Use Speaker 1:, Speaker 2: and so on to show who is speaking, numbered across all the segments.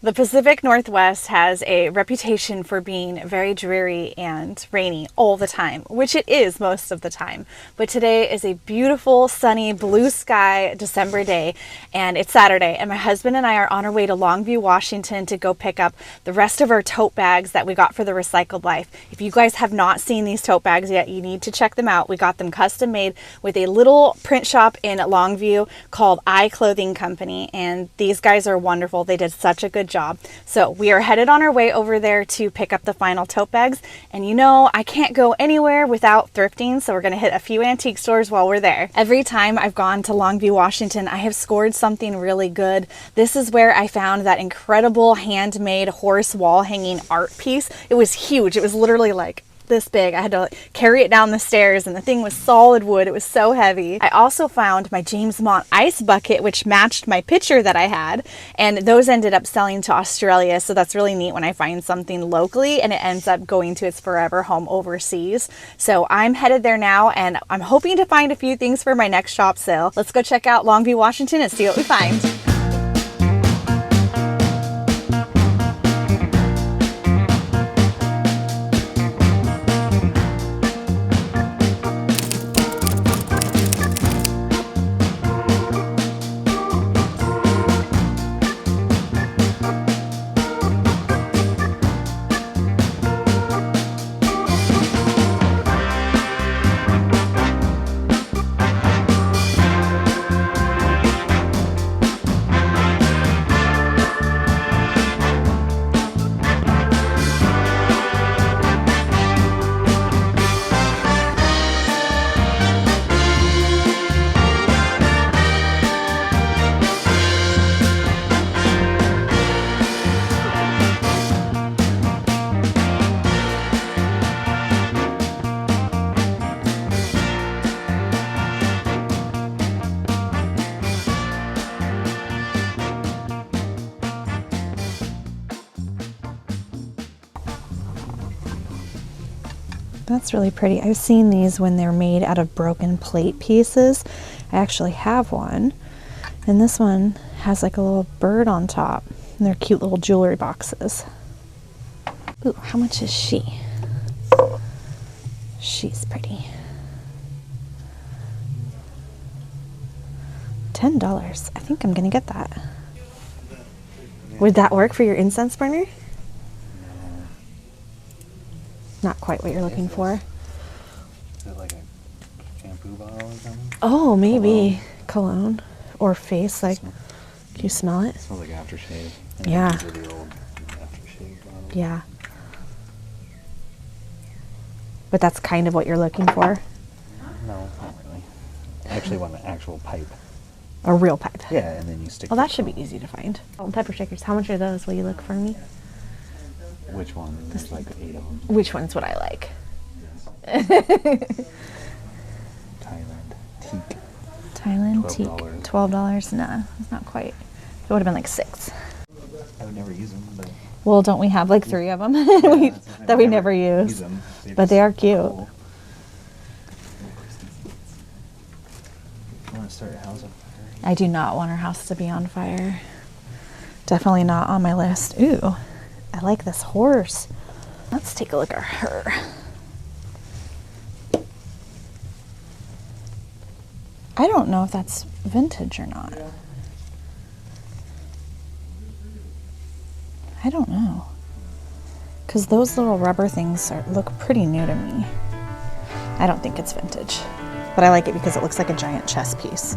Speaker 1: The Pacific Northwest has a reputation for being very dreary and rainy all the time, which it is most of the time. But today is a beautiful, sunny, blue sky December day, and it's Saturday, and my husband and I are on our way to Longview, Washington to go pick up the rest of our tote bags that we got for the Recycled Life. If you guys have not seen these tote bags yet, you need to check them out. We got them custom made with a little print shop in Longview called I Clothing Company, and these guys are wonderful. They did such a good job. So we are headed on our way over there to pick up the final tote bags. And you know, I can't go anywhere without thrifting, so we're going to hit a few antique stores while we're there. Every time I've gone to Longview, Washington, I have scored something really good. This is where I found that incredible handmade horse wall hanging art piece. It was huge. It was literally like this big. I had to carry it down the stairs, and the thing was solid wood. It was so heavy. I also found my James Mont ice bucket, which matched my picture that I had, and those ended up selling to Australia, so that's really neat when I find something locally and it ends up going to its forever home overseas. So I'm headed there now, and I'm hoping to find a few things for my next shop sale. Let's go check out Longview, Washington and see what we find. That's really pretty. I've seen these when they're made out of broken plate pieces. I actually have one, and this one has like a little bird on top, and they're cute little jewelry boxes. Ooh, how much is she? She's pretty. $10. I think I'm gonna get that. Would that work for your incense burner? Not quite what you're looking for.
Speaker 2: Is it like a shampoo bottle or something?
Speaker 1: Oh, maybe cologne or face. Like, can you smell it?
Speaker 2: It smells like aftershave.
Speaker 1: Yeah.
Speaker 2: These are the old aftershave bottles.
Speaker 1: Yeah. But that's kind of what you're looking for.
Speaker 2: No, not really. I actually want an actual pipe.
Speaker 1: A real pipe.
Speaker 2: Yeah, and then you stick.
Speaker 1: Well, that should be easy to find. Salt and pepper shakers. How much are those? Will you look for me?
Speaker 2: Which one? There's like 8 of them.
Speaker 1: Which one's what I like?
Speaker 2: Thailand teak.
Speaker 1: Thailand teak.
Speaker 2: $12.
Speaker 1: $12. Nah, it's not quite. It would have been like $6.
Speaker 2: I would never use them, but.
Speaker 1: Well, don't we have like 3 of them that we never use?
Speaker 2: Them.
Speaker 1: But they are cute.
Speaker 2: Cool. You want to start your house on fire?
Speaker 1: I do not want our house to be on fire. Definitely not on my list. Ooh, I like this horse. Let's take a look at her. I don't know if that's vintage or not. I don't know. Because those little rubber things look pretty new to me. I don't think it's vintage. But I like it because it looks like a giant chess piece.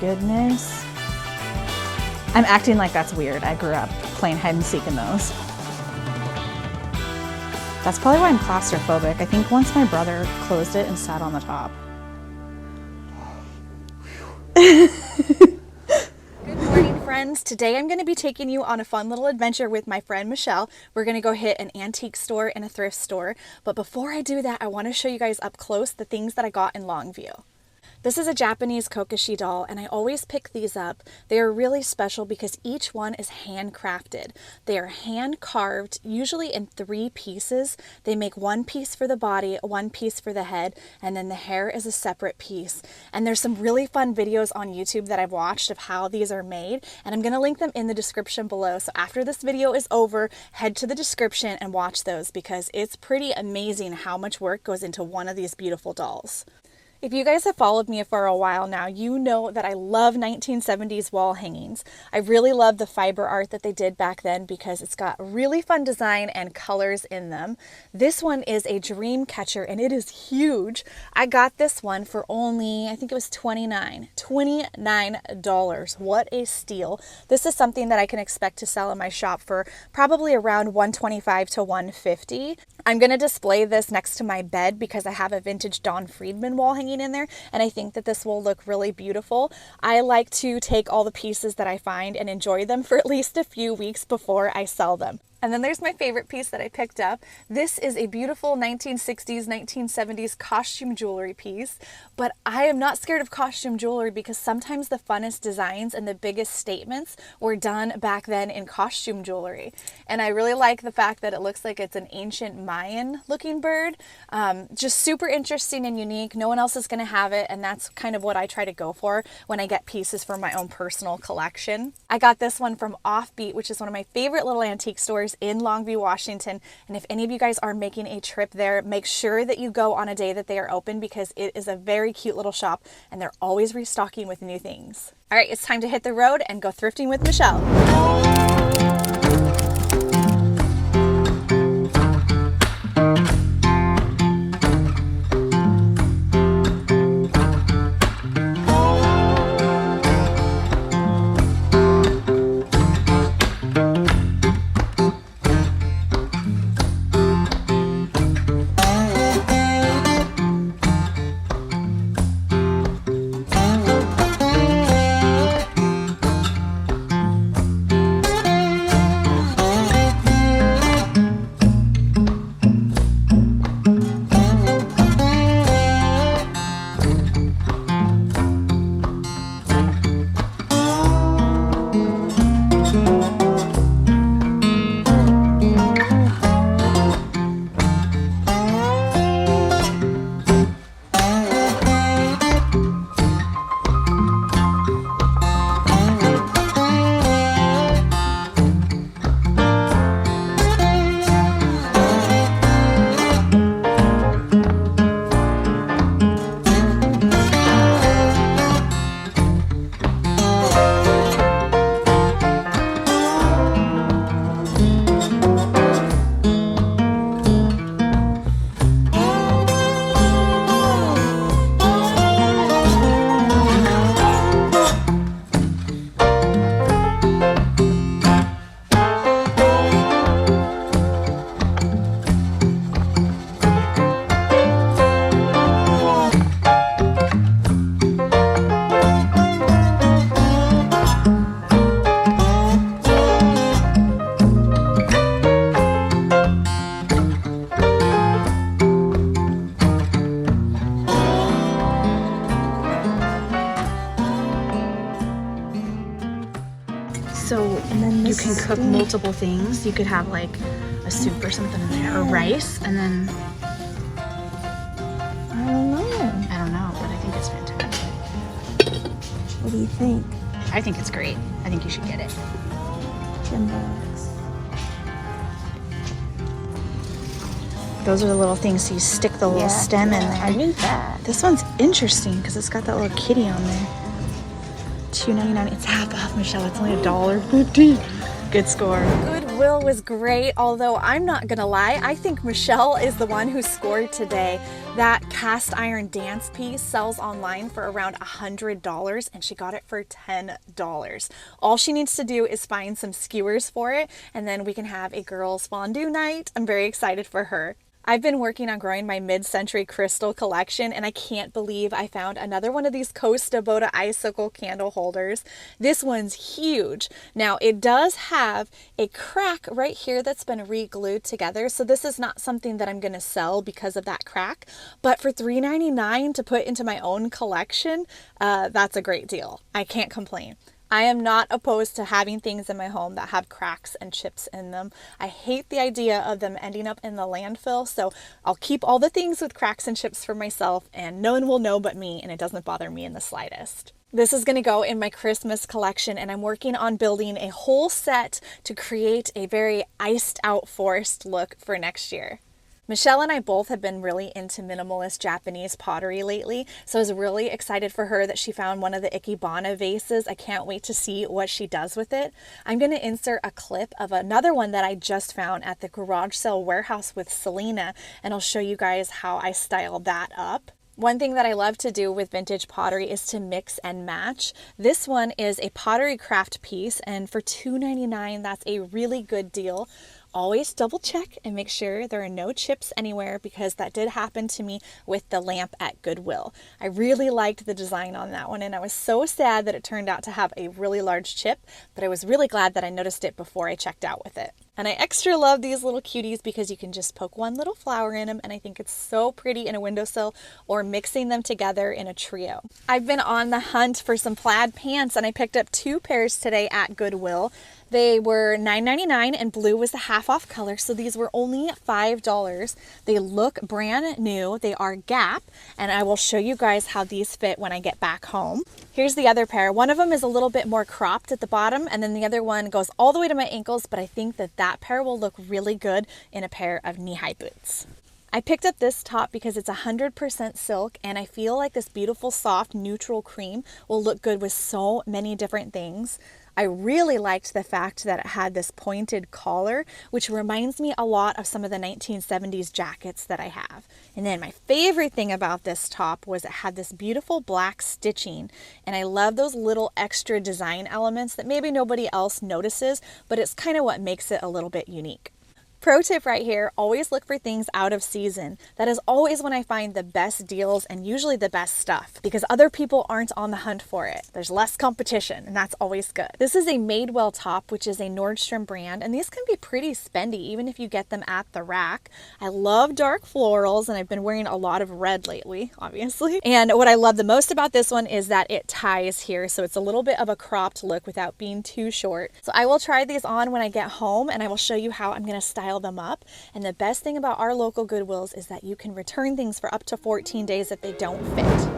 Speaker 1: goodness. I'm acting like that's weird. I grew up playing hide and seek in those. That's probably why I'm claustrophobic. I think once my brother closed it and sat on the top. Good morning, friends. Today I'm going to be taking you on a fun little adventure with my friend Michelle. We're going to go hit an antique store and a thrift store. But before I do that, I want to show you guys up close the things that I got in Longview. This is a Japanese Kokeshi doll, and I always pick these up. They are really special because each one is handcrafted. They are hand carved, usually in 3 pieces. They make 1 piece for the body, 1 piece for the head, and then the hair is a separate piece. And there's some really fun videos on YouTube that I've watched of how these are made, and I'm going to link them in the description below. So after this video is over, head to the description and watch those because it's pretty amazing how much work goes into one of these beautiful dolls. If you guys have followed me for a while now, you know that I love 1970s wall hangings. I really love the fiber art that they did back then because it's got really fun design and colors in them. This one is a dream catcher and it is huge. I got this one for only, I think it was $29. What a steal. This is something that I can expect to sell in my shop for probably around $125 to $150. I'm going to display this next to my bed because I have a vintage Don Friedman wall hanging in there, and I think that this will look really beautiful. I like to take all the pieces that I find and enjoy them for at least a few weeks before I sell them. And then there's my favorite piece that I picked up. This is a beautiful 1960s, 1970s costume jewelry piece, but I am not scared of costume jewelry because sometimes the funnest designs and the biggest statements were done back then in costume jewelry. And I really like the fact that it looks like it's an ancient Mayan looking bird. Just super interesting and unique. No one else is gonna have it, and that's kind of what I try to go for when I get pieces for my own personal collection. I got this one from Offbeat, which is one of my favorite little antique stores in Longview, Washington. And if any of you guys are making a trip there, make sure that you go on a day that they are open because it is a very cute little shop and they're always restocking with new things. All right, it's time to hit the road and go thrifting with Michelle. You can cook multiple things. You could have like a soup or something in there, or rice, and then
Speaker 3: I don't know,
Speaker 1: but I think it's fantastic.
Speaker 3: What do you think?
Speaker 1: I think it's great. I think you should get it.
Speaker 3: $10.
Speaker 1: Those are the little things, so you stick the little stem in there.
Speaker 3: I need that.
Speaker 1: This one's interesting because it's got that little kitty on there. $2.99. It's half off, Michelle. It's only $1.50. Good score. Goodwill. Goodwill was great, although I'm not gonna lie, I think Michelle is the one who scored today. That cast iron dance piece sells online for around $100 and she got it for $10. All she needs to do is find some skewers for it and then we can have a girls' fondue night. I'm very excited for her. I've been working on growing my mid-century crystal collection and I can't believe I found another one of these Costa Boda icicle candle holders. This one's huge. Now it does have a crack right here that's been re-glued together, so this is not something that I'm going to sell because of that crack, but for $3.99 to put into my own collection, that's a great deal. I can't complain. I am not opposed to having things in my home that have cracks and chips in them. I hate the idea of them ending up in the landfill, so I'll keep all the things with cracks and chips for myself and no one will know but me, and it doesn't bother me in the slightest. This is going to go in my Christmas collection and I'm working on building a whole set to create a very iced out forest look for next year. Michelle and I both have been really into minimalist Japanese pottery lately, so I was really excited for her that she found one of the Ikebana vases. I can't wait to see what she does with it. I'm going to insert a clip of another one that I just found at the garage sale warehouse with Selena, and I'll show you guys how I styled that up. One thing that I love to do with vintage pottery is to mix and match. This one is a pottery craft piece, and for $2.99, that's a really good deal. Always double check and make sure there are no chips anywhere because that did happen to me with the lamp at Goodwill. I really liked the design on that one and I was so sad that it turned out to have a really large chip, but I was really glad that I noticed it before I checked out with it. And I extra love these little cuties because you can just poke one little flower in them and I think it's so pretty in a windowsill or mixing them together in a trio. I've been on the hunt for some plaid pants and I picked up 2 pairs today at Goodwill. They were $9.99 and blue was the half off color, so these were only $5. They look brand new. They are Gap, and I will show you guys how these fit when I get back home. Here's the other pair. One of them is a little bit more cropped at the bottom, and then the other one goes all the way to my ankles, but I think that pair will look really good in a pair of knee-high boots. I picked up this top because it's 100% silk and I feel like this beautiful soft neutral cream will look good with so many different things. I really liked the fact that it had this pointed collar, which reminds me a lot of some of the 1970s jackets that I have. And then my favorite thing about this top was it had this beautiful black stitching, and I love those little extra design elements that maybe nobody else notices, but it's kind of what makes it a little bit unique. Pro tip right here, always look for things out of season. That is always when I find the best deals and usually the best stuff because other people aren't on the hunt for it. There's less competition and that's always good. This is a Madewell top, which is a Nordstrom brand, and these can be pretty spendy even if you get them at the rack. I love dark florals and I've been wearing a lot of red lately, obviously. And what I love the most about this one is that it ties here, so it's a little bit of a cropped look without being too short. So I will try these on when I get home and I will show you how I'm going to style them up. And the best thing about our local Goodwills is that you can return things for up to 14 days if they don't fit.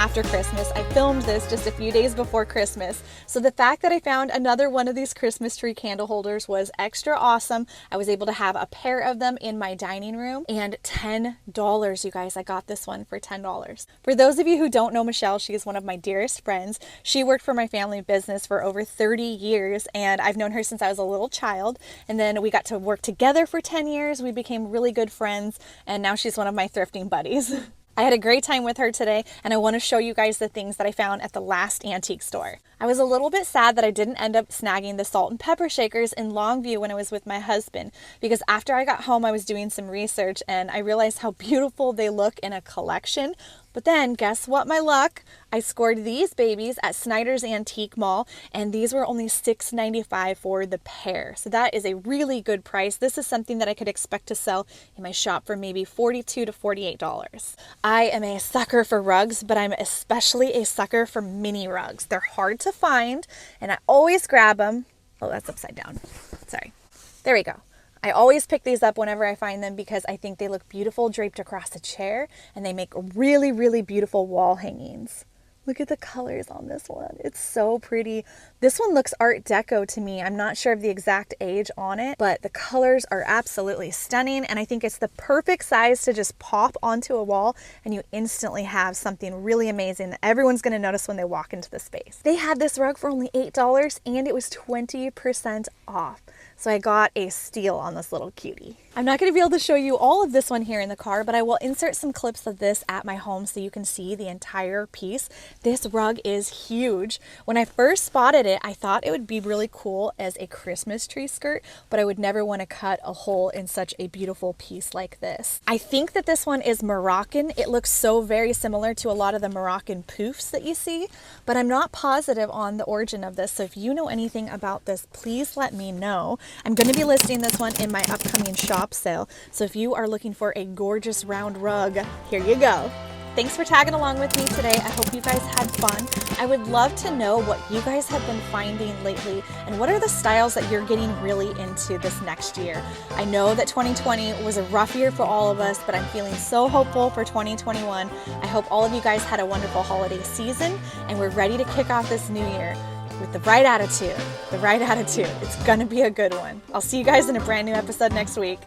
Speaker 1: after Christmas. I filmed this just a few days before Christmas. So the fact that I found another one of these Christmas tree candle holders was extra awesome. I was able to have a pair of them in my dining room, and $10, you guys. I got this one for $10. For those of you who don't know Michelle, she is one of my dearest friends. She worked for my family business for over 30 years, and I've known her since I was a little child. And then we got to work together for 10 years. We became really good friends, and now she's one of my thrifting buddies. I had a great time with her today, and I want to show you guys the things that I found at the last antique store. I was a little bit sad that I didn't end up snagging the salt and pepper shakers in Longview when I was with my husband, because after I got home I was doing some research and I realized how beautiful they look in a collection. But then guess what, my luck? I scored these babies at Snyder's Antique Mall, and these were only $6.95 for the pair. So that is a really good price. This is something that I could expect to sell in my shop for maybe $42 to $48. I am a sucker for rugs, but I'm especially a sucker for mini rugs. They're hard to find, and I always grab them. Oh, that's upside down. Sorry. There we go. I always pick these up whenever I find them because I think they look beautiful draped across a chair, and they make really, really beautiful wall hangings. Look at the colors on this one. It's so pretty. This one looks Art Deco to me. I'm not sure of the exact age on it, but the colors are absolutely stunning, and I think it's the perfect size to just pop onto a wall and you instantly have something really amazing that everyone's going to notice when they walk into the space. They had this rug for only $8 and it was 20% off. So I got a steal on this little cutie. I'm not going to be able to show you all of this one here in the car, but I will insert some clips of this at my home so you can see the entire piece. This rug is huge. When I first spotted it, I thought it would be really cool as a Christmas tree skirt, but I would never want to cut a hole in such a beautiful piece like this. I think that this one is Moroccan. It looks so very similar to a lot of the Moroccan poofs that you see, but I'm not positive on the origin of this. So if you know anything about this, please let me know. I'm going to be listing this one in my upcoming shop sale. So if you are looking for a gorgeous round rug, here you go. Thanks for tagging along with me today. I hope you guys had fun. I would love to know what you guys have been finding lately and what are the styles that you're getting really into this next year. I know that 2020 was a rough year for all of us, but I'm feeling so hopeful for 2021. I hope all of you guys had a wonderful holiday season and we're ready to kick off this new year with the right attitude. The right attitude. It's gonna be a good one. I'll see you guys in a brand new episode next week.